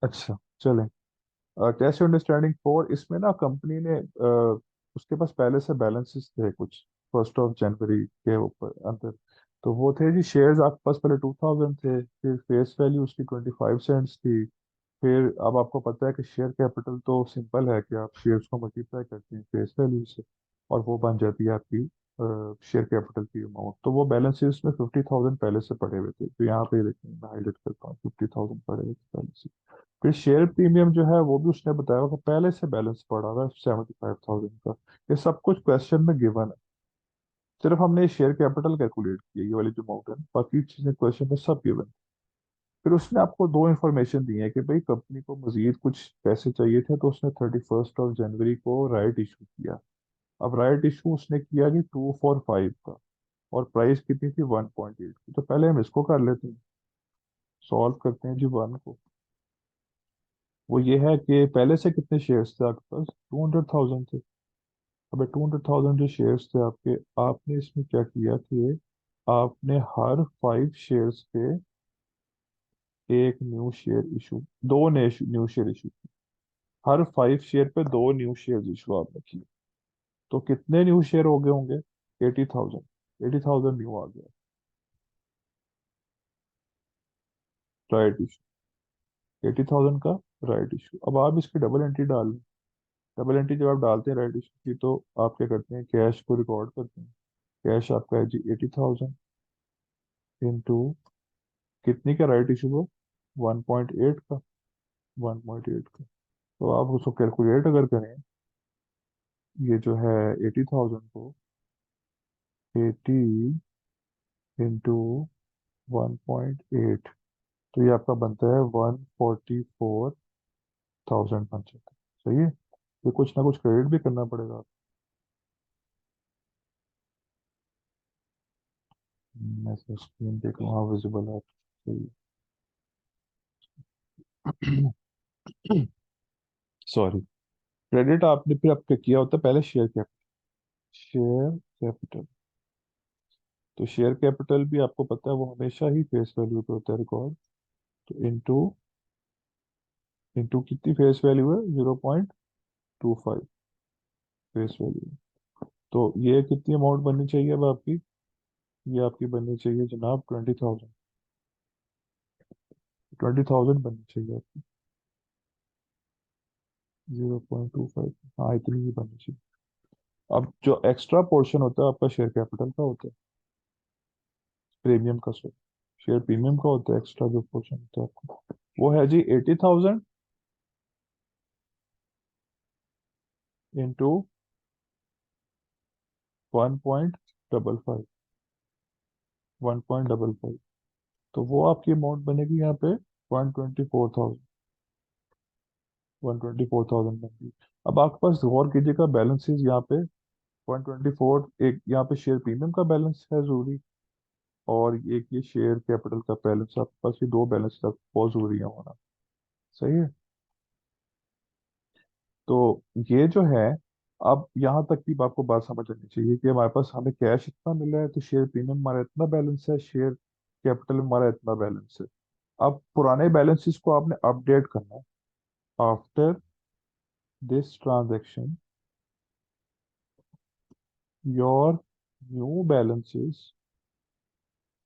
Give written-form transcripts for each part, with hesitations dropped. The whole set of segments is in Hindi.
अच्छा चलें। टेस्ट अंडरस्टैंडिंग 4, इसमें ना कंपनी ने उसके पास पहले से बैलेंसेस थे कुछ 1 जनवरी के ऊपर अंदर। तो वो थे जी, शेयर्स आपके पास पहले 2000 थे, फिर फेस वैल्यू उसकी 25 सेंट्स थी। फिर अब आपको पता है कि शेयर कैपिटल तो सिंपल है कि आप शेयर्स को मल्टीप्लाई करते हैं फेस वैल्यू से, और वो बन जाती है आपकी शेयर कैपिटल की अमाउंट। तो वो बैलेंसेस में 50,000 पहले से पड़े हुए थे, तो यहाँ पे देखिए मैं हाईलाइट करता हूँ, 50,000 पड़े हुए थे पहले से। फिर शेयर प्रीमियम जो है वो भी उसने बताया कि पहले से बैलेंस पड़ा हुआ है 75,000 का। ये सब कुछ क्वेश्चन में गिवन है, सिर्फ हमने शेयर कैपिटल कैलकुलेट की है, ये वाली जो अमाउंट है, बाकी चीजें क्वेश्चन में सब गिवन। फिर उसने आपको दो इन्फॉर्मेशन दी है कि भाई कंपनी को मजीद कुछ पैसे चाहिए थे, तो उसने 31 जनवरी को राइट इशू किया। अब राइट इशू उसने किया कि 245 का, और प्राइस कितनी थी 1.8 की। तो पहले हम इसको कर लेते हैं, सॉल्व करते हैं जी वन को। वो ये है कि पहले से कितने शेयर्स थे आपके पास, 200,000 थे। अब 200,000 जो शेयर्स थे आपके, आपने इसमें क्या किया कि आपने हर 5 शेयर्स पे एक न्यू शेयर इशू, दो नए न्यू शेयर इशू, हर 5 शेयर पे दो न्यू शेयर इशू आपने किए। तो कितने न्यू शेयर हो गए होंगे, 80,000। 80,000 न्यू आ गया राइट इशू, 80,000 का राइट इशू। अब आप इसकी डबल एंट्री डाल लें। डबल एंट्री जब आप डालते हैं राइट इशू की, तो आप क्या करते हैं, कैश को रिकॉर्ड करते हैं। कैश आपका है जी 80,000 इंटू कितनी का राइट इशू हो, 1.8 का। 1.8 का, तो आप उसको कैलकुलेट अगर करें, ये जो है 80,000 को 80 इंटू 1.8, तो ये आपका बनता है 144,000 बन जाता है। सही है। ये कुछ ना कुछ क्रेडिट भी करना पड़ेगा। मैं स्क्रीन देख लूँ, हाँ विजिबल है। सही है। सॉरी, क्रेडिट आपने फिर आपका किया होता है पहले शेयर कैपिटल। शेयर कैपिटल, तो शेयर कैपिटल भी आपको पता है वो हमेशा ही फेस वैल्यू पे होता है रिकॉर्ड। तो इंटू, इंटू कितनी फेस वैल्यू है, 0.25 फेस वैल्यू। तो ये कितनी अमाउंट बननी चाहिए अब आपकी, ये आपकी बननी चाहिए जनाब 20,000। 20,000 बननी चाहिए आपकी, 0.25, हाँ इतनी ही बननी चाहिए। अब जो एक्स्ट्रा पोर्शन होता है आपका शेयर कैपिटल का होता है, प्रीमियम का, सो शेयर प्रीमियम का होता है, एक्स्ट्रा जो पोर्शन होता है आपका, वो है जी 80,000 इंटू 1.55, 1.55। तो वो आपकी अमाउंट बनेगी यहाँ पे 124,000। 124,000 बनेगी। अब आपके पास गौर कीजिएगा बैलेंसेस यहाँ पे 124, एक यहाँ पे शेयर प्रीमियम का बैलेंस है जरूरी, और एक ये शेयर कैपिटल का बैलेंस, आपके पास ये दो बैलेंस बहुत जरूरी है होना। सही है। तो ये जो है, अब यहाँ तक की आपको बात समझ आनी चाहिए कि हमारे पास हमें कैश इतना मिला है, तो शेयर प्रीमियम हमारा इतना बैलेंस है, शेयर कैपिटल हमारा इतना बैलेंस है। अब पुराने बैलेंसेस को आपने अपडेट करना है। After this transaction, your new balances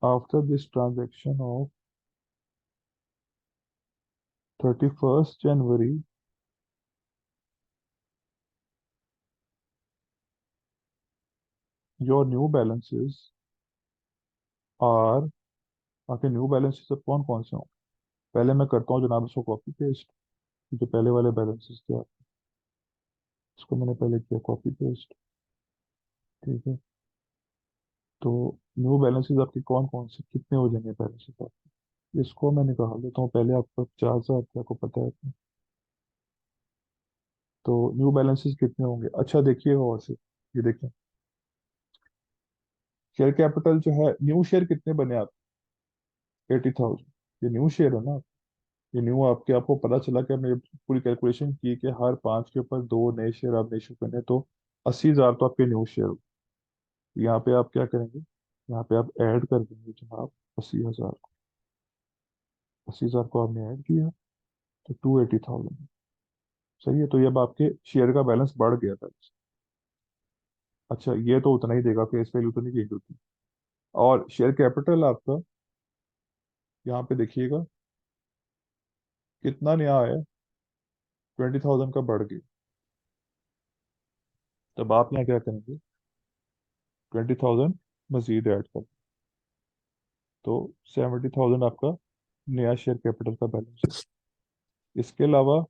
after this transaction of 31 January, your new balances are, आपके न्यू बैलेंसेस अब कौन कौन से हों। पहले मैं करता हूँ जनाब इसको कॉपी पेस्ट, जो पहले वाले बैलेंसेस थे इसको मैंने पहले किया कॉपी पेस्ट। ठीक है। तो न्यू बैलेंसेस आपके कौन कौन से, कितने हो जाएंगे बैलेंसेस आपके, इसको मैं निकाल देता हूँ पहले। आपका 50,000 थे, आपको पता है। तो न्यू बैलेंसेस कितने होंगे, अच्छा देखिए और से, ये देखें, शेयर कैपिटल जो है, न्यू शेयर कितने बने आप, 80,000। ये न्यू शेयर है ना, ये न्यू आपके, आपको पता चला कि हमने पूरी कैलकुलेशन की कि हर 5 के ऊपर दो नए शेयर आपने इशू करने, तो 80,000 तो आपके न्यू शेयर। यहाँ पे आप क्या करेंगे, यहाँ पे आप ऐड कर देंगे जनाब 80,000 को। 80,000 को आपने ऐड किया, तो 280,000। सही है, तो ये अब आपके शेयर का बैलेंस बढ़ गया था। अच्छा, ये तो उतना ही देगा, फेस वैल्यू तो नहीं चेंज होती। और शेयर कैपिटल आपका यहाँ पे देखिएगा कितना नया है, 20,000 का बढ़ गया। तब आप यहाँ क्या करेंगे, 20,000 मजीद ऐड कर, तो 70,000 आपका नया शेयर कैपिटल का बैलेंस है। इसके अलावा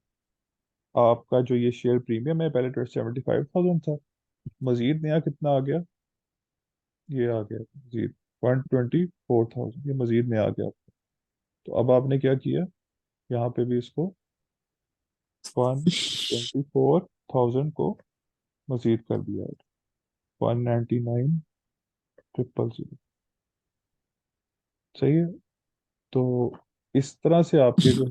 आपका जो ये शेयर प्रीमियम है, पहले 75,000 था, मजीद नया कितना आ गया, ये आ गया मजीद 124,000, ये मजीद नया आ गया। तो अब आपने क्या किया, यहाँ पे भी इसको 124,000 को मजीद कर दिया है, 199,000। सही है। तो इस तरह से आपके जो है,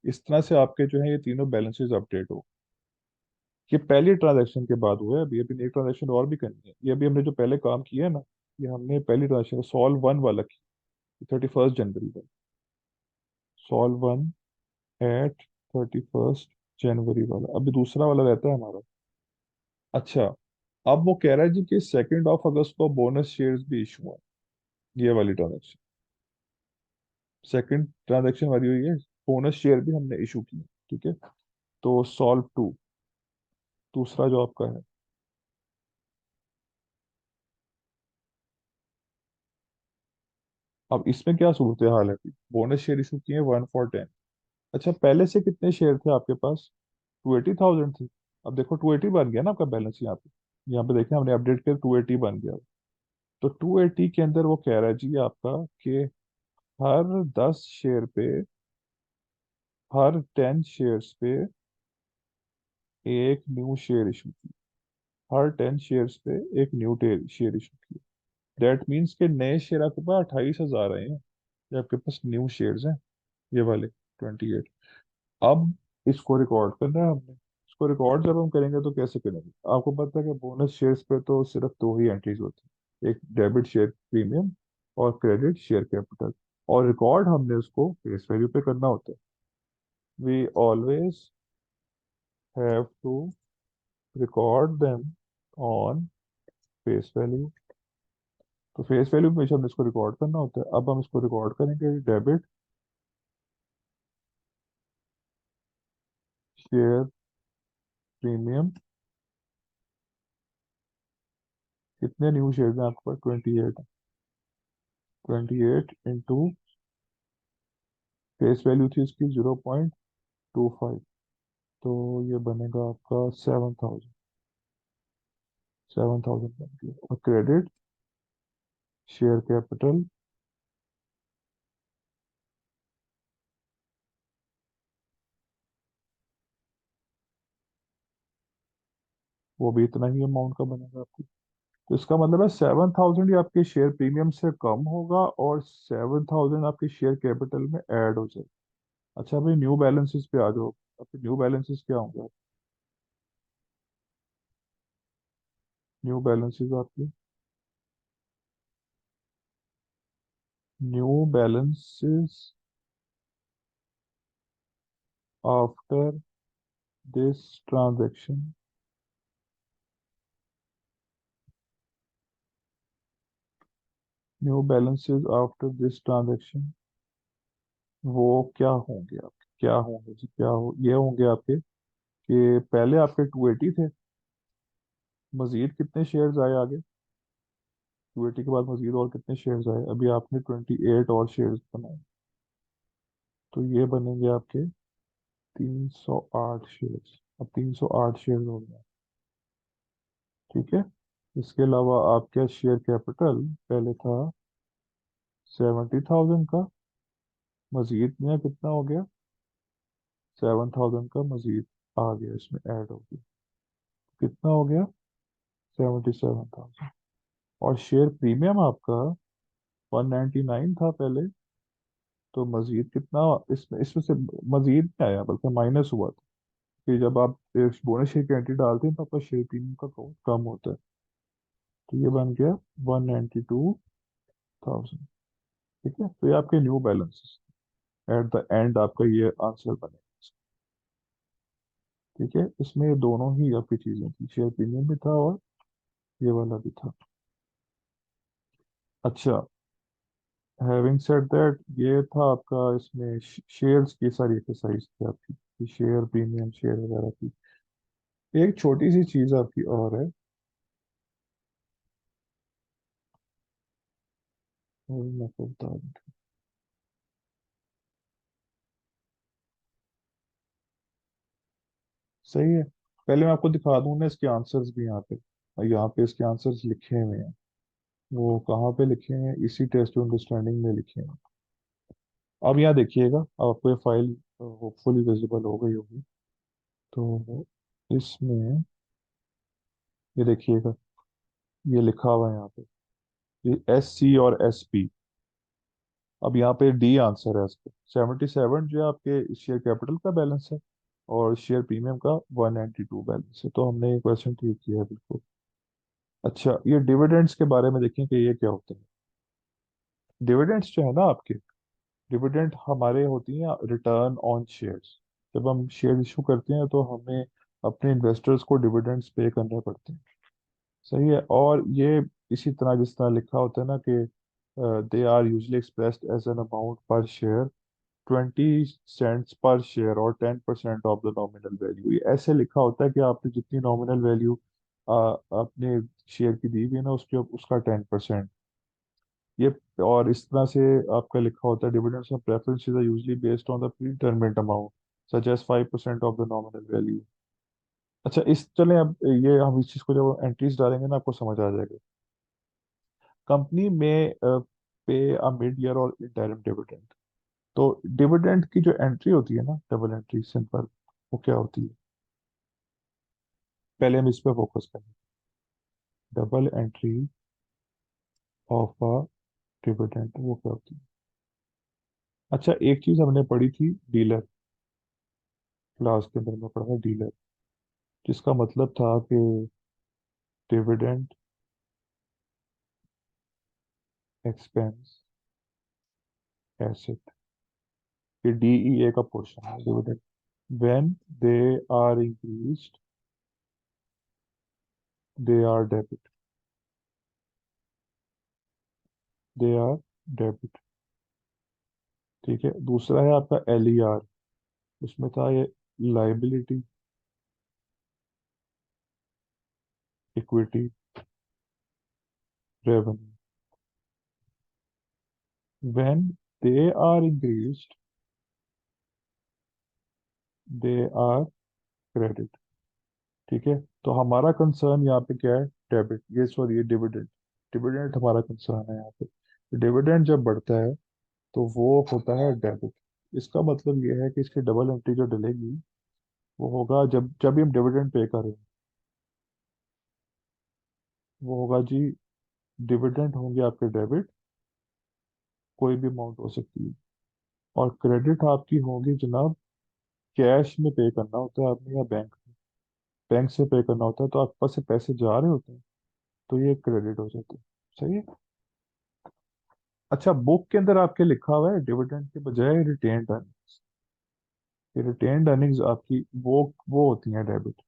इस तरह से आपके जो है ये तीनों बैलेंसेस अपडेट हो। ये पहली ट्रांजैक्शन के बाद हुआ है, अभी अभी एक ट्रांजैक्शन और भी करनी है। ये अभी हमने जो पहले काम किया है ना, ये हमने पहली ट्रांजैक्शन सॉल्व वन वाला की, 31 जनवरी का। सॉल्व वन एट 31 जनवरी वाला, अभी दूसरा वाला रहता है हमारा। अच्छा, अब वो कह रहा है जी कि 2 अगस्त को बोनस शेयर्स भी इशू है, ये वाली ट्रांजैक्शन, सेकंड ट्रांजैक्शन वाली हुई है, बोनस शेयर भी हमने इशू किए। ठीक है, तो सॉल्व टू, दूसरा जो आपका है। अब इसमें क्या सूरत हाल है, बोनस शेयर इशू किए 1 for 10। अच्छा, पहले से कितने शेयर थे आपके पास, 280,000 थे। अब देखो 280 बन गया ना आपका बैलेंस यहाँ पे, यहाँ पे देखें हमने अपडेट किया 280 बन गया। तो 280 के अंदर वो कह रहा है जी आपका कि हर 10 शेयर पे, हर 10 शेयर्स पे एक न्यू शेयर इशू की, हर 10 शेयर्स पे एक न्यू शेयर इशू की। दैट मीन्स के नए शेयर आपके पास 28,000 आए हैं, ये आपके पास न्यू शेयर्स हैं, ये वाले 28। अब इसको रिकॉर्ड करना है हमने। इसको रिकॉर्ड जब हम करेंगे तो कैसे करेंगे, आपको पता है कि बोनस शेयर्स पे तो सिर्फ दो ही एंट्रीज होती है, एक डेबिट शेयर प्रीमियम और क्रेडिट शेयर कैपिटल। और रिकॉर्ड हमने उसको फेस वैल्यू पे करना होता है। We always have to record them on face value. तो फेस वैल्यू पे हमेशा हमने इसको रिकॉर्ड करना होता है। अब हम इसको रिकॉर्ड करेंगे, डेबिट शेयर प्रीमियम, कितने न्यू शेयर हैं आपके पास, 28। 28 इंटू फेस वैल्यू थी इसकी 0.25, तो ये बनेगा आपका 7,000। 7,000 बन गया। और क्रेडिट शेयर कैपिटल, वो भी इतना ही अमाउंट का बनेगा आपको। तो इसका मतलब है 7,000 ही आपके शेयर प्रीमियम से कम होगा और 7,000 आपके शेयर कैपिटल में ऐड हो जाए। अच्छा भाई, न्यू बैलेंसेस पे आ जाओ। आपके न्यू बैलेंसेस क्या होंगे, न्यू बैलेंसेस आपके, new balances after this transaction, new balances after this transaction, वो क्या होंगे आपके, क्या होंगे जी, क्या हो, ये होंगे आपके कि पहले आपके 280 थे, मजीद कितने शेयर्स आए आगे, 280 के बाद मजीद और कितने शेयर्स आए, अभी आपने 28 और शेयर्स बनाए, तो ये बनेंगे आपके 308 शेयर्स। अब 308 शेयर्स हो गए। ठीक है, इसके अलावा आपका शेयर कैपिटल पहले था 70,000 का, मजीद में कितना हो गया, 7,000 का मजीद आ गया, इसमें ऐड हो गया, कितना हो गया, 77,000। और शेयर प्रीमियम आपका 199 था पहले, तो मजीद कितना, इसमें इसमें से मजीद नहीं आया बल्कि माइनस हुआ था, कि जब आप बोनस शेयर की एंट्री डालते हैं तो आपका शेयर प्रीमियम का कम होता है। तो ये बन गया 192,000। ठीक है, तो ये आपके new balances at the end आपका ये आंसर बनेगा। ठीक है, इसमें ये दोनों ही आपकी चीजें थी, शेयर प्रीमियम भी था और ये वाला भी था। अच्छा, हैविंग सेड दैट, ये था आपका इसमें शेयर्स की सारी एक्सरसाइज थी आपकी, शेयर प्रीमियम शेयर वगैरह की। एक छोटी सी चीज आपकी और है, वो मैं आपको बता दूं। सही है, पहले मैं आपको दिखा दूं ना इसके आंसर्स भी यहाँ पे, और यहाँ पे इसके आंसर्स लिखे हुए हैं। वो कहाँ पे लिखे हैं, इसी टेस्ट अंडरस्टैंडिंग में लिखे हैं। अब यहाँ देखिएगा, अब आपको ये फाइल होपफुली विजिबल हो गई होगी। तो इसमें ये देखिएगा, ये लिखा हुआ है यहाँ पे, ये SC और SP। अब यहाँ पे डी आंसर है इसका, 77 जो है आपके शेयर कैपिटल का बैलेंस है, और शेयर प्रीमियम का 192 बैलेंस है। तो हमने ये क्वेश्चन ठीक किया है बिल्कुल। अच्छा, ये डिविडेंड्स के बारे में देखें कि ये क्या होते हैं। डिविडेंड्स जो है ना आपके, डिविडेंड हमारे होती हैं रिटर्न ऑन शेयर्स। जब हम शेयर इशू करते हैं तो हमें अपने इन्वेस्टर्स को डिविडेंड्स पे करने पड़ते हैं। सही है, और ये इसी तरह जिस तरह लिखा होता है ना कि they are usually expressed as an amount per share, 20 cents per share और 10% ऑफ द नॉमिनल वैल्यू। ये ऐसे लिखा होता है कि आपने जितनी नॉमिनल वैल्यू अपने शेयर की दी हुई है ना, उसके उसका 10%। ये, और इस तरह से आपका लिखा होता है, dividends of preferences are usually based on the predetermined amount such as 5% of the nominal value. अच्छा, इस चलें अब ये हम इस चीज को जब एंट्रीज डालेंगे ना आपको समझ आ जाएगा। कंपनी में पे अ मिड ईयर और इंटरिम डिविडेंड। तो डिविडेंड की जो एंट्री होती है ना, डबल एंट्री सिंपल, वो क्या होती है, पहले हम इस पे फोकस करें। Double entry of a dividend वो क्या होती है। अच्छा, एक चीज हमने पढ़ी थी डीलर, क्लास के अंदर में पढ़ा था डीलर, जिसका मतलब था कि डिविडेंड एक्सपेंस एसेट, ये DEA का पोर्शन है dividend. When they are increased they are debit, they are debit. ठीक है, दूसरा है आपका LER, उसमें था ये liability equity revenue. When they are increased they are credit. ठीक है, तो हमारा कंसर्न यहाँ पे क्या है, डेबिट, ये सॉरी ये डिविडेंड, डिविडेंड हमारा कंसर्न है यहाँ पे। डिविडेंड जब बढ़ता है तो वो होता है डेबिट। इसका मतलब ये है कि इसकी डबल एंट्री जो डलेगी वो होगा जब जब भी हम डिविडेंड पे करें, वो होगा जी, डिविडेंड होंगे आपके डेबिट, कोई भी अमाउंट हो सकती है। और क्रेडिट आपकी होगी जनाब, कैश में पे करना होता है आपने या बैंक, बैंक से पे करना होता है, तो आपके पास से पैसे जा रहे होते हैं, तो ये क्रेडिट हो जाते हैं। सही है। अच्छा, बुक के अंदर आपके लिखा हुआ है डिविडेंड के बजाय रिटेन्ड अर्निंग्स। ये रिटेन्ड अर्निंग्स आपकी वो होती हैं डेबिट।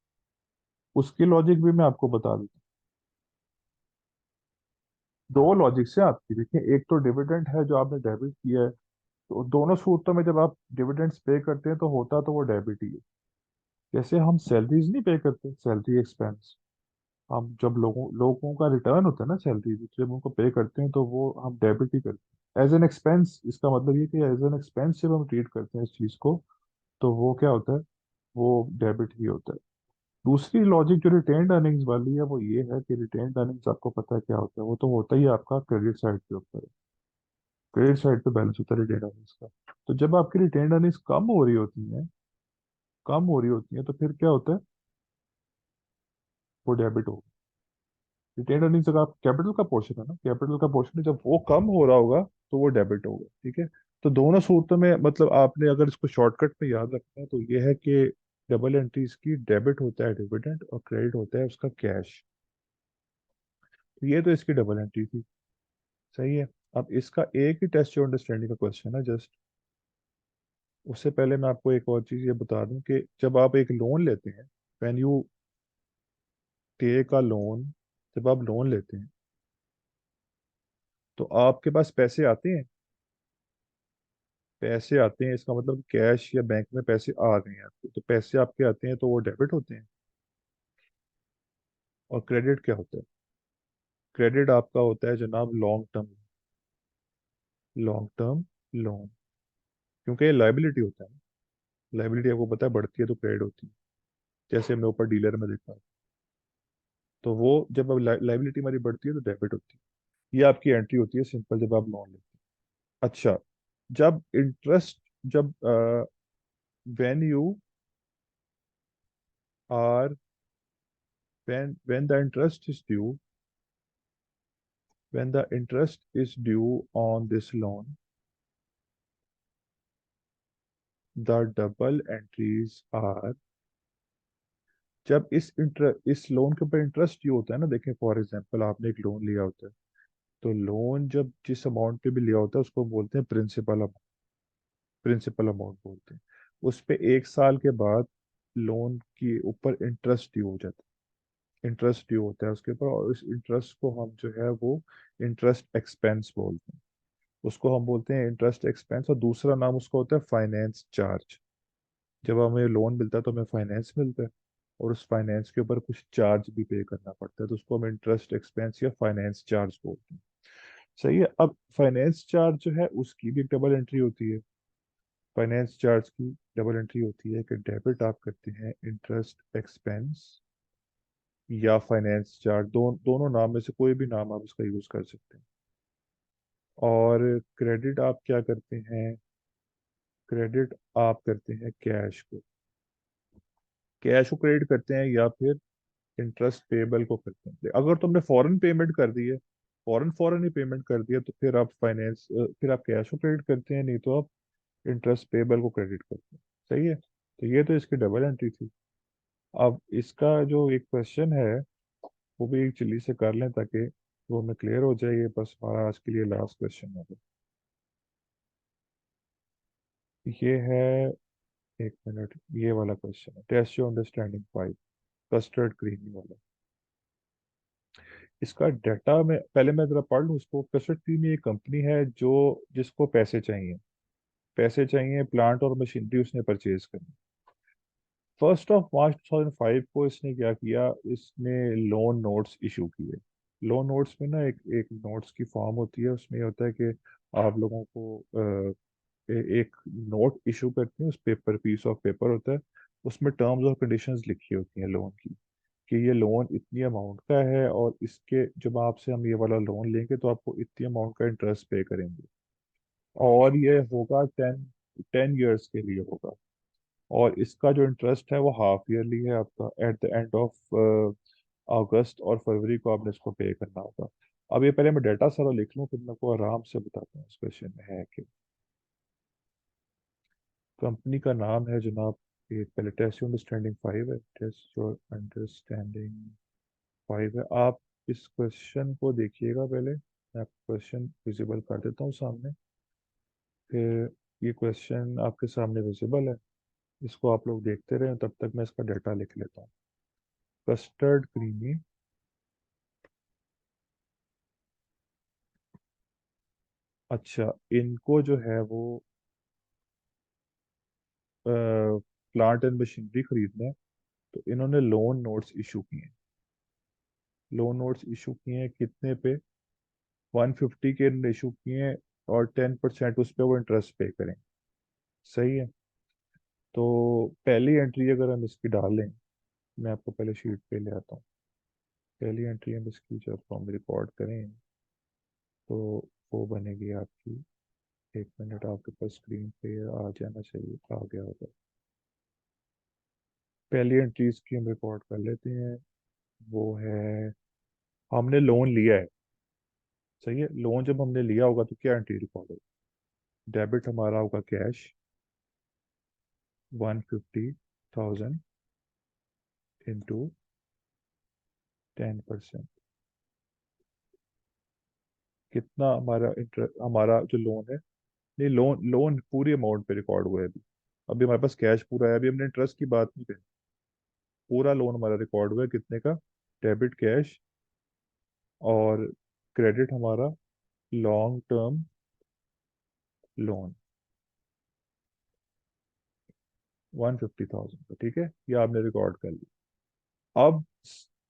उसकी लॉजिक भी मैं आपको बता देता हूँ। दो लॉजिक से आपकी, देखिए, एक तो डिविडेंड है जो आपने डेबिट किया है, तो दोनों सूरतों में जब आप डिविडेंड्स पे करते हैं तो होता तो वो डेबिट ही है। जैसे हम सैलरीज नहीं पे करते, सैलरी एक्सपेंस, हम जब लोगों का रिटर्न होता है ना सैलरी, जब उनको पे करते हैं तो वो हम डेबिट ही करते हैं एज एन एक्सपेंस। इसका मतलब ये कि एज एन एक्सपेंस जब हम ट्रीट करते हैं इस चीज को, तो वो क्या होता है, वो डेबिट ही होता है। दूसरी लॉजिक जो रिटेन्ड अर्निंग्स वाली है वो ये है कि रिटेन्ड अर्निंग्स आपको पता है क्या होता है, वो तो होता ही है आपका क्रेडिट साइड के ऊपर। क्रेडिट साइड पे बैलेंस होता है रिटेन्ड अर्निंग्स का। तो जब आपकी रिटेन्ड अर्निंग्स कम हो रही होती हैं, कम हो रही होती हैं, तो फिर क्या होता है, वो डेबिट हो, रिटेन अर्निंग्स अगर आप कैपिटल का पोर्शन है ना, कैपिटल का पोर्शन जब वो कम हो रहा होगा तो वो डेबिट होगा। ठीक है, तो दोनों सूरतों में मतलब आपने अगर इसको शॉर्टकट में याद रखना है तो ये है कि डबल एंट्रीज की डेबिट होता है डिविडेंड और क्रेडिट होता है उसका कैश। ये तो इसकी डबल एंट्री थी। सही है। अब इसका एक ही टेस्ट योर अंडरस्टैंडिंग का क्वेश्चन है जस्ट। उससे पहले मैं आपको एक और चीज ये बता दूं कि जब आप एक लोन लेते हैं, when you take a loan, जब आप लोन लेते हैं तो आपके पास पैसे आते हैं। पैसे आते हैं इसका मतलब कैश या बैंक में पैसे आ गए हैं आपके, तो पैसे आपके आते हैं तो वो डेबिट होते हैं। और क्रेडिट क्या होता है? क्रेडिट आपका होता है जनाब long term, long term loan. क्योंकि ये लाइबिलिटी होता है। लाइबिलिटी आपको पता है बढ़ती है तो क्रेडिट होती है, जैसे हमने ऊपर डीलर में देखा। तो वो जब अब लाइबिलिटी हमारी बढ़ती है तो डेबिट होती है। ये आपकी एंट्री होती है सिंपल जब आप लोन लेते हैं। अच्छा, जब इंटरेस्ट, जब when you are, when the interest is due, when the interest is due on this loan, the double entries are, जब इस लोन के ऊपर इंटरेस्ट ड्यू होता है ना, देखें फॉर एग्जांपल आपने एक लोन लिया होता है, तो लोन जब जिस अमाउंट पे भी लिया होता है उसको बोलते हैं प्रिंसिपल अमाउंट। प्रिंसिपल अमाउंट बोलते हैं। उस पे एक साल के बाद लोन के ऊपर इंटरेस्ट ड्यू हो जाता है। इंटरेस्ट ड्यू होता है उसके ऊपर, और इस इंटरेस्ट को हम जो है वो इंटरेस्ट एक्सपेंस बोलते हैं। उसको हम बोलते हैं इंटरेस्ट एक्सपेंस, और दूसरा नाम उसका होता है फाइनेंस चार्ज। जब हमें लोन मिलता है तो हमें फाइनेंस मिलता है, और उस फाइनेंस के ऊपर कुछ चार्ज भी पे करना पड़ता है, तो उसको हम इंटरेस्ट एक्सपेंस या फाइनेंस चार्ज बोलते हैं। सही है। अब फाइनेंस चार्ज जो है उसकी भी एक डबल एंट्री होती है। फाइनेंस चार्ज की डबल एंट्री होती है कि डेबिट आप करते हैं इंटरेस्ट एक्सपेंस या फाइनेंस चार्ज, दोनों नाम में से कोई भी नाम आप उसका यूज कर सकते हैं। और क्रेडिट आप क्या करते हैं? क्रेडिट आप करते हैं कैश को। कैश को क्रेडिट करते हैं या फिर इंटरेस्ट पेबल को करते हैं। अगर तुमने फॉरेन पेमेंट कर दी है, फॉरेन फॉरेन ही पेमेंट कर दिया, तो फिर आप फिर आप कैश को क्रेडिट करते हैं, नहीं तो आप इंटरेस्ट पेबल को क्रेडिट करते हैं। सही है। तो ये तो इसकी डबल एंट्री थी। अब इसका जो एक क्वेश्चन है वो भी एक जल्दी से कर लें ताकि वो हमें क्लियर हो जाए। ये बस हमारा आज के लिए लास्ट क्वेश्चन है। ये है, एक मिनट, ये वाला क्वेश्चन है, test your understanding 5, custard creamy वाला। इसका डाटा में पहले मैं जरा पढ़ लूँ इसको। कस्टर्ड क्रीमी एक कंपनी है जो, जिसको पैसे चाहिए, पैसे चाहिए, प्लांट और मशीनरी उसने परचेज करनी। 1 मार्च 2005 को इसने क्या किया, इसने लोन नोट्स इशू किए। लोन नोट्स में ना एक एक नोट्स की फॉर्म होती है, उसमें ये होता है कि आप लोगों को एक नोट इशू करते हैं, उस पेपर, पीस ऑफ पेपर होता है, उसमें टर्म्स और कंडीशंस लिखी होती हैं लोन की, कि ये लोन इतनी अमाउंट का है, और इसके जब आपसे हम ये वाला लोन लेंगे तो आपको इतनी अमाउंट का इंटरेस्ट पे करेंगे, और ये होगा 10 10 ईयर्स के लिए होगा। और इसका जो इंटरेस्ट है वो हाफ ईयरली है आपका, एट द एंड ऑफ अगस्त और फरवरी को आपने इसको पे करना होगा। अब ये पहले मैं डाटा सारा लिख लूँ फिर मैं आपको आराम से बताता हूँ इस क्वेश्चन में है कि। कंपनी का नाम है जनाब, ये पहले टेस्ट योर अंडरस्टैंडिंग 5 है, टेस्ट योर अंडरस्टैंडिंग 5 है। आप इस क्वेश्चन को देखिएगा पहले, मैं आपको क्वेश्चन विजिबल कर देता हूँ सामने, फिर ये क्वेश्चन आपके सामने विजिबल है, इसको आप लोग देखते रहें, तब तक मैं इसका डाटा लिख लेता हूँ। कस्टर्ड क्रीमी, अच्छा, इनको जो है वो प्लांट एंड मशीनरी खरीदना है, तो इन्होंने लोन नोट्स इशू किए हैं। लोन नोट्स इशू किए हैं कितने पे? 150 के इशू किए हैं, और 10% उस पर वो इंटरेस्ट पे करें। सही है। तो पहली एंट्री अगर हम इसकी डालें, मैं आपको पहले शीट पे ले आता हूँ। पहली एंट्री हम इसकी जब हम रिकॉर्ड करें तो वो बनेगी आपकी, एक मिनट, आपके पास स्क्रीन पे आ जाना चाहिए, आ गया होगा। पहली एंट्रीज की हम रिकॉर्ड कर लेते हैं। वो है, हमने लोन लिया है। सही है। लोन जब हमने लिया होगा तो क्या एंट्री रिकॉर्ड होगी? डेबिट हमारा होगा कैश 150,000 इंटू 10%। कितना हमारा इंटरेस्ट, हमारा जो लोन है, नहीं लोन लोन पूरी अमाउंट पे रिकॉर्ड हुआ है अभी। अभी हमारे पास कैश पूरा है, अभी हमने इंटरेस्ट की बात नहीं करी। पूरा लोन हमारा रिकॉर्ड हुआ है कितने का, डेबिट कैश और क्रेडिट हमारा लॉन्ग टर्म लोन 150,000 का, ठीक है, ये आपने रिकॉर्ड कर लिया। अब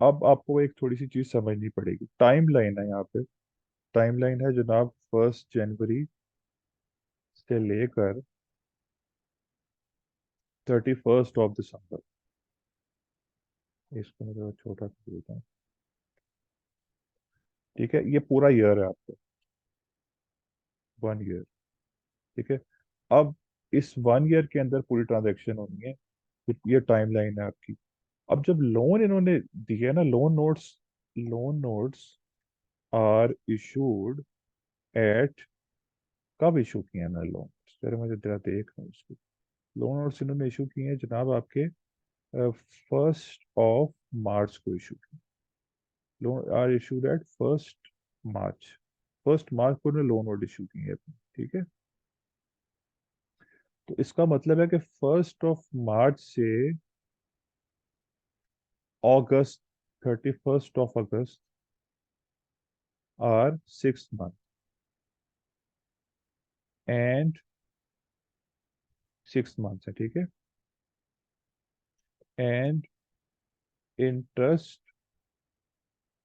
अब आपको एक थोड़ी सी चीज समझनी पड़ेगी, टाइम लाइन है यहाँ पे। टाइम लाइन है जनाब 1 जनवरी से लेकर 31 दिसंबर। इसको मैं थोड़ा छोटा कर देता हूँ, ठीक है, ये पूरा ईयर है आपका, 1 ईयर, ठीक है। अब इस 1 ईयर के अंदर पूरी ट्रांजैक्शन होनी है, ये टाइम लाइन है आपकी। अब जब लोन इन्होंने दिया ना, loan notes are issued at, कब इशू किए ना लोन, जरा मुझे जरा देख रहा हूँ इसको। लोन नोट्स इन्होंने इशू किए हैं जनाब आपके 1 मार्च को इशू किए। लोन आर इशूड एट 1 मार्च, 1 मार्च को उन्होंने लोन नोट इशू किए हैं अपने, ठीक है। तो इसका मतलब है कि 1 मार्च से अगस्त, 31 अगस्त आर 6 मंथ एंड 6 मंथ्स है, ठीक है। And interest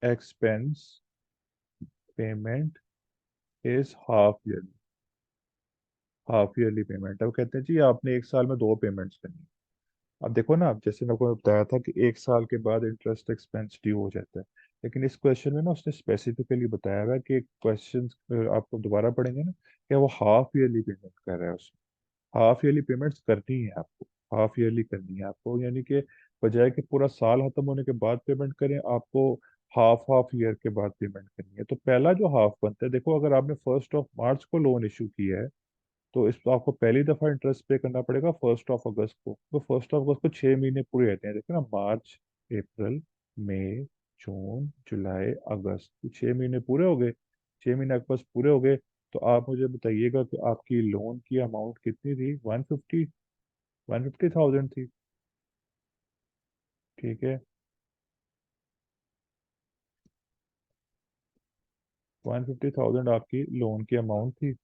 expense payment is half yearly payment. अब कहते हैं जी आपने एक साल में 2 पेमेंट्स करनी है। अब देखो ना, अब जैसे मेरे को बताया था कि एक साल के बाद इंटरेस्ट एक्सपेंस ड्यू हो जाता है, लेकिन इस क्वेश्चन में ना उसने स्पेसिफिकली बताया हुआ है कि क्वेश्चन आपको दोबारा पढ़ेंगे ना, कि वो हाफ ईयरली पेमेंट कर रहा है उसमें। हाफ ईयरली पेमेंट्स करनी है आपको, हाफ ईयरली करनी है आपको, यानी कि बजाय कि पूरा साल खत्म होने के बाद पेमेंट करें, आपको हाफ हाफ ईयर के बाद पेमेंट करनी है। तो पहला जो हाफ बनता है, देखो अगर आपने 1 मार्च को लोन इशू किया है, तो इस पर आपको पहली दफा इंटरेस्ट पे करना पड़ेगा 1 अगस्त को। तो 1 अगस्त को 6 महीने पूरे रहते हैं, देखो ना, मार्च, अप्रैल, मई, जून, जुलाई, अगस्त, तो 6 महीने पूरे हो गए। 6 महीने आपके पास पूरे हो गए। तो आप मुझे बताइएगा कि आपकी लोन की अमाउंट कितनी थी, 150,000 थी, ठीक है। 150,000 आपकी लोन की अमाउंट थी।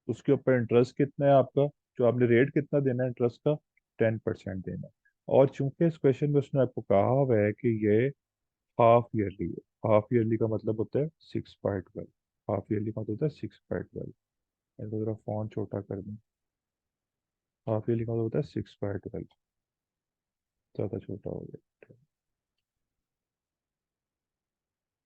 उसके ऊपर इंटरेस्ट कितना है आपका, जो आपने रेट कितना देना है इंटरेस्ट का, 10% देना है। और चूंकि इस क्वेश्चन में उसने आपको कहा हुआ है कि ये हाफ ईयरली है, हाफ ईयरली का मतलब होता है 6/12, हाफ ईयरली का मतलब होता है 6/12। इनको जरा फॉन्ट छोटा कर दूं, हाफ ईयरली का मतलब होता है 6/12, ज़्यादा छोटा हो गया,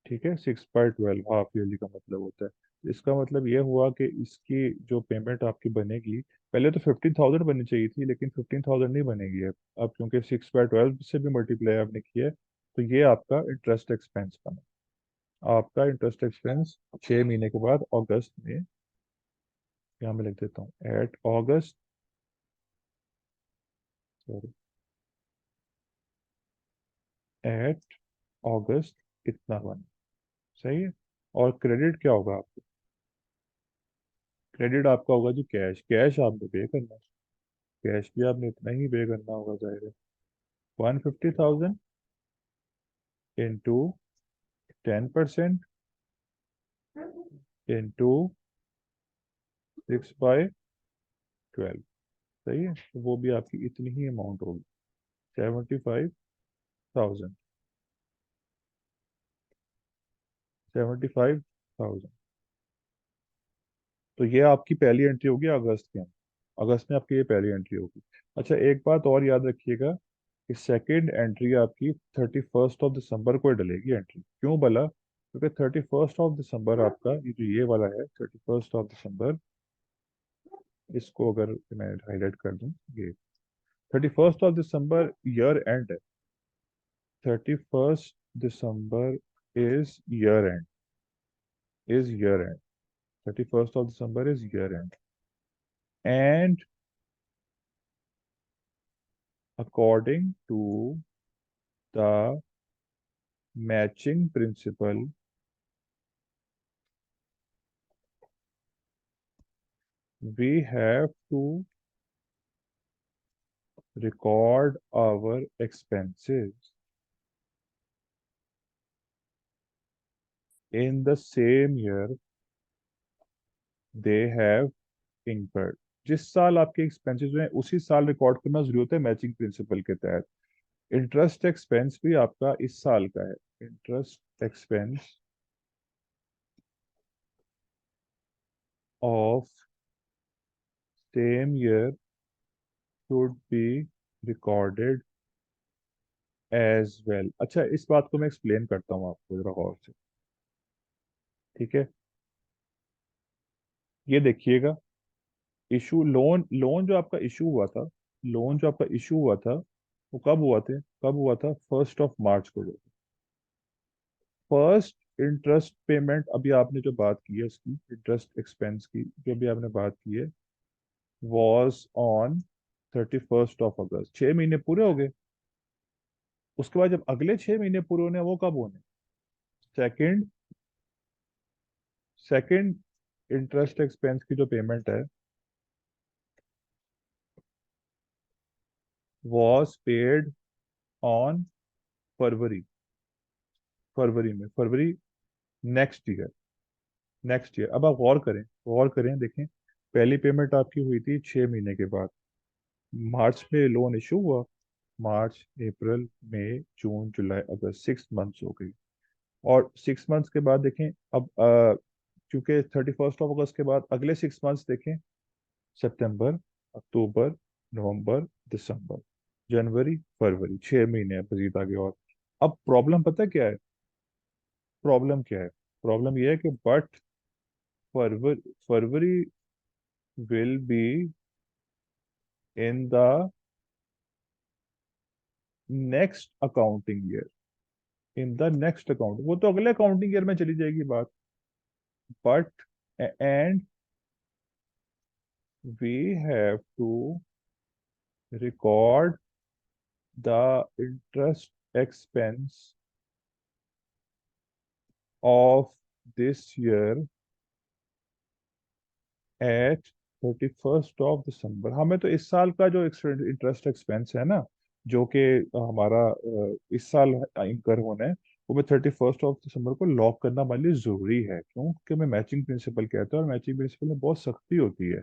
ठीक है। 6/12 हाफ ईयरली का मतलब होता है। इसका मतलब ये हुआ कि इसकी जो पेमेंट आपकी बनेगी, पहले तो 15,000 बननी चाहिए थी, लेकिन 15,000 नहीं बनेगी अब क्योंकि 6/12 से भी मल्टीप्लाई आपने किया है। तो ये आपका इंटरेस्ट एक्सपेंस बना, आपका इंटरेस्ट एक्सपेंस 6 महीने के बाद अगस्त में, यहाँ मैं लिख देता हूँ एट अगस्त, सॉरी, एट अगस्त इतना बना, सही है। और क्रेडिट क्या होगा आपको, क्रेडिट आपका होगा जी कैश, कैश आपने पे करना है। कैश भी आपने इतना ही पे करना होगा, जाहिर है। 150,000 इंटू 10% इंटू 6/12, सही है। तो वो भी आपकी इतनी ही अमाउंट होगी, 75,000, 75,000। तो ये आपकी पहली एंट्री होगी अगस्त के अंदर, अगस्त में आपकी ये पहली एंट्री होगी। अच्छा एक बात और याद रखिएगा, कि सेकेंड एंट्री आपकी 31 दिसंबर को ही डलेगी एंट्री। क्यों भला, क्योंकि 31 दिसंबर आपका ये वाला है, 31 दिसंबर, इसको अगर मैं हाईलाइट कर दूं, ये 31 दिसंबर ईयर एंड है। 31 December is year end, is year end, 31 December is year end. And according to the matching principle we have to record our expenses in the same year they have incurred। जिस साल आपके एक्सपेंसेस हुए हैं उसी साल रिकॉर्ड करना जरूरी होता है मैचिंग प्रिंसिपल के तहत। इंटरेस्ट एक्सपेंस भी आपका इस साल का है। Interest expense of same year should be recorded as well. अच्छा, इस बात को मैं एक्सप्लेन करता हूँ आपको जरा गौर से। ठीक है, ये देखिएगा। इशू लोन लोन जो आपका इशू हुआ था, लोन जो आपका इशू हुआ था वो कब हुआ था 1 मार्च को। फर्स्ट इंटरेस्ट पेमेंट अभी आपने जो बात की है इसकी इंटरेस्ट एक्सपेंस की जो भी आपने बात की है वॉज ऑन 31 अगस्त। 6 महीने पूरे हो गए। उसके बाद जब अगले 6 महीने पूरे होने हैं, वो कब होने? सेकंड सेकंड इंटरेस्ट एक्सपेंस की जो पेमेंट है वॉज पेड ऑन फरवरी। फरवरी में, फरवरी नेक्स्ट ईयर। Next year. अब आप गौर करें देखें। पहली पेमेंट आपकी हुई थी 6 महीने के बाद। मार्च में लोन इशू हुआ। मार्च, अप्रैल, मई, जून, जुलाई, अगस्त, 6 मंथ्स हो गई। और 6 मंथ्स के बाद देखें अब क्योंकि 31 अगस्त के बाद अगले 6 मंथ्स देखें। सितंबर, अक्टूबर, नवंबर, दिसंबर, जनवरी, फरवरी। 6 महीने मजीद आगे। और अब प्रॉब्लम पता है क्या है? प्रॉब्लम क्या है? प्रॉब्लम यह है कि but February will be in the next accounting year. In the next account, वो तो अगले अकाउंटिंग ईयर में चली जाएगी बात। But and we have to record the interest expense of this year at 31 December. हमें तो इस साल का जो इंटरेस्ट एक्सपेंस है ना, जो कि हमारा इस साल इंकर होना है, वो मैं 31 दिसंबर को लॉक करना हमारे लिए जरूरी है। क्यों? क्योंकि मैं मैचिंग प्रिंसिपल कहता हूँ और मैचिंग प्रिंसिपल में बहुत सख्ती होती है।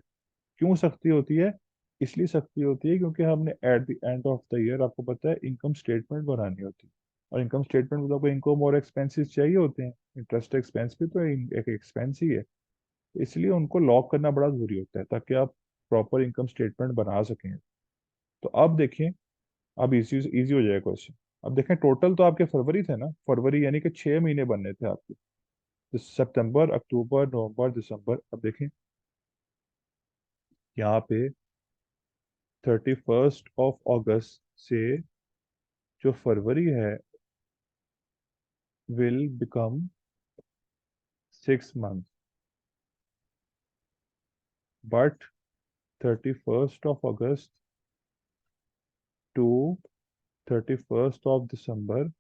क्यों सख्ती होती है? इसलिए सख्ती होती है क्योंकि हमने at the end of the year, आपको पता है, इनकम स्टेटमेंट बनानी होती है। और इनकम स्टेटमेंट में तो आपको इनकम और एक्सपेंसेस चाहिए होते हैं। इंटरेस्ट एक्सपेंस भी तो एक एक्सपेंस ही है। इसलिए उनको लॉक करना बड़ा जरूरी होता है ताकि आप प्रॉपर इनकम स्टेटमेंट बना सकें। तो अब देखें, अब इजी इजी हो जाएगा क्वेश्चन। अब देखें, टोटल तो आपके फरवरी थे ना, फरवरी यानी कि 6 महीने बनने थे आपके। तो सितंबर, अक्टूबर, नवंबर, दिसंबर। अब देखें यहाँ पे 31 अगस्त से जो फरवरी है will become 6 month. But 31 August to 31 December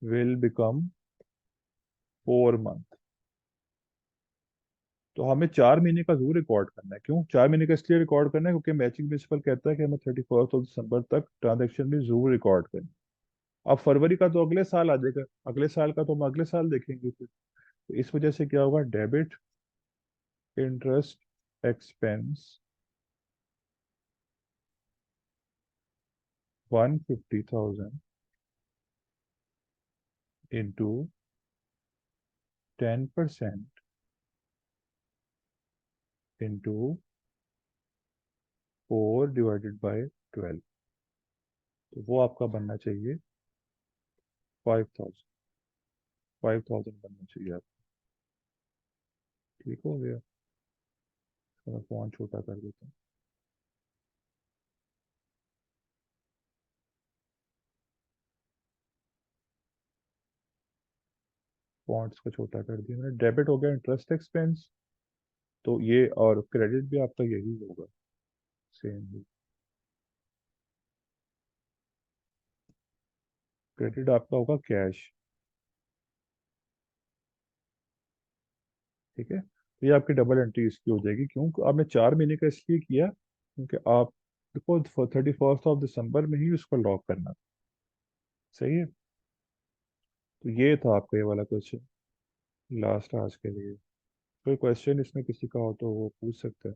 will become 4 month. तो हमें 4 महीने का जरूर रिकॉर्ड करना है। क्यों 4 महीने का? इसलिए रिकॉर्ड करना है क्योंकि मैचिंग प्रिंसिपल कहता है कि हमें 31 दिसंबर तक ट्रांजेक्शन भी जरूर रिकॉर्ड करना है। अब फरवरी का तो अगले साल आ जाएगा, अगले साल का तो हम अगले साल देखेंगे फिर। तो इस वजह से क्या होगा? Debit interest expense 150,000 into 10% into 4/12। तो वो आपका बनना चाहिए 5,000। 5,000 बनना चाहिए आपका। ठीक हो गया? तो मैं फोन छोटा कर देता हूँ। फॉन्ट्स को छोटा कर दिया मैंने। डेबिट हो गया इंटरेस्ट एक्सपेंस। तो ये, और क्रेडिट भी आपका यही होगा, सेम ही। क्रेडिट आपका होगा कैश। ठीक है। तो ये आपकी डबल एंट्री इसकी हो जाएगी। क्यों? आपने 4 महीने का इसलिए किया क्योंकि आप देखो 31 दिसंबर में ही उसको लॉक करना। सही है। तो ये था आपका ये वाला क्वेश्चन, लास्ट आज के लिए। कोई क्वेश्चन इसमें किसी का हो तो वो पूछ सकते हैं।